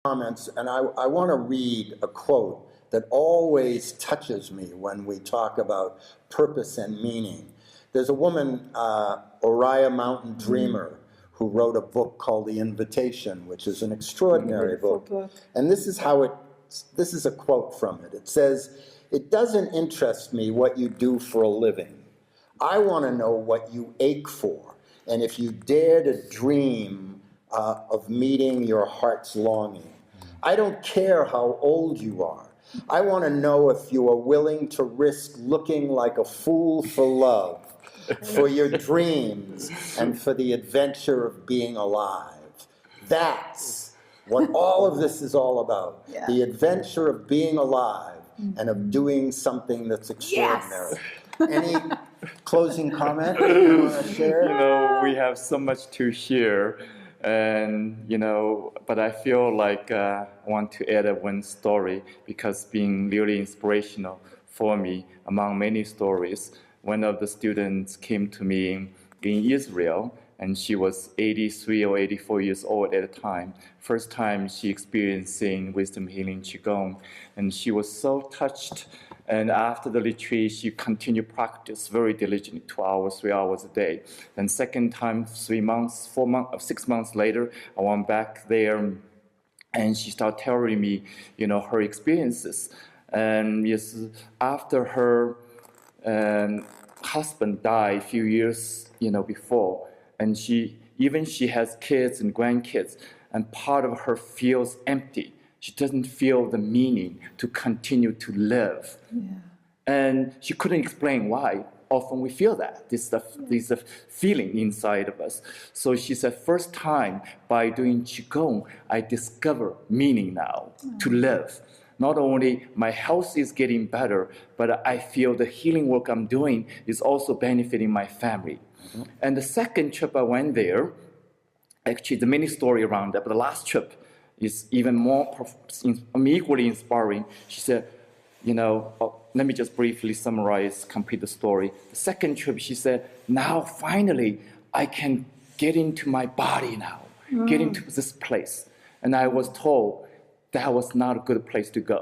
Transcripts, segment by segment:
comments, and I want to read a quote that always touches me when we talk about purpose and meaning. There's a woman, Oriah Mountain Dreamer, who wrote a book called The Invitation, which is an extraordinary book. And this is a quote from it. It says, "It doesn't interest me what you do for a living. I want to know what you ache for, and if you dare to dream of meeting your heart's longing. I don't care how old you are. I want to know if you are willing to risk looking like a fool for love, for your dreams, and for the adventure of being alive." That's what all of this is all about. Yeah. The adventure of being alive and of doing something that's extraordinary. Yes. Any closing comment that you want to share? You know, we have so much to share. And, you know, but I feel like I want to add one story because being really inspirational for me among many stories. One of the students came to me in Israel, and she was 83 or 84 years old at the time. First time she experiencing wisdom healing Qigong, and she was so touched. And after the retreat, she continued practice very diligently, 2 hours, 3 hours a day. Then second time, 3 months, 4 months, 6 months later, I went back there, and she started telling me, you know, her experiences. And yes, after her husband died a few years, you know, before, and she has kids and grandkids, and part of her feels empty. She doesn't feel the meaning to continue to live. Yeah. And she couldn't explain why. Often we feel that. This is a feeling inside of us. So she said, first time by doing Qigong, I discover meaning now to live. Not only my health is getting better, but I feel the healing work I'm doing is also benefiting my family. Mm-hmm. And the second trip I went there, actually the many story around that, but the last trip is even more equally inspiring. She said, you know, let me just briefly summarize, complete the story. The second trip, she said, now finally I can get into my body now, get into this place. And I was told that was not a good place to go.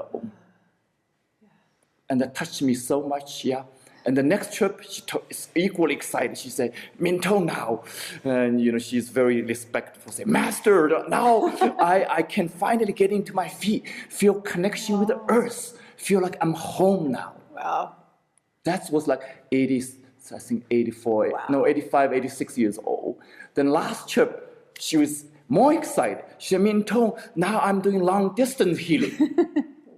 And that touched me so much, yeah. And the next trip, she is equally excited. She said, Mingtong now. And, you know, she's very respectful. Say, Master, now I can finally get into my feet, feel connection with the earth, feel like I'm home now. Wow. That was like 80, I think 84, wow. No, 85, 86 years old. Then last trip, she was more excited. She said, Mingtong, now I'm doing long distance healing.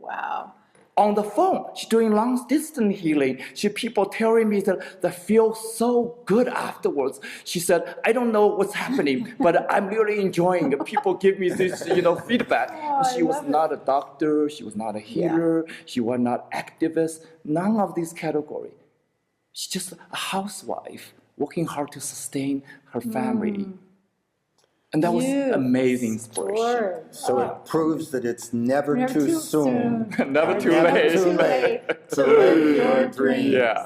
Wow. On the phone, she's doing long distance healing. People telling me that they feel so good afterwards. She said, I don't know what's happening, but I'm really enjoying it. People give me this, you know, feedback. Oh, she was not a doctor. She was not a healer. Yeah. She was not activist. None of these categories. She's just a housewife working hard to sustain her family. And that was amazing inspiration. So it proves that it's never too soon. Never too late. To live your dreams. Yeah.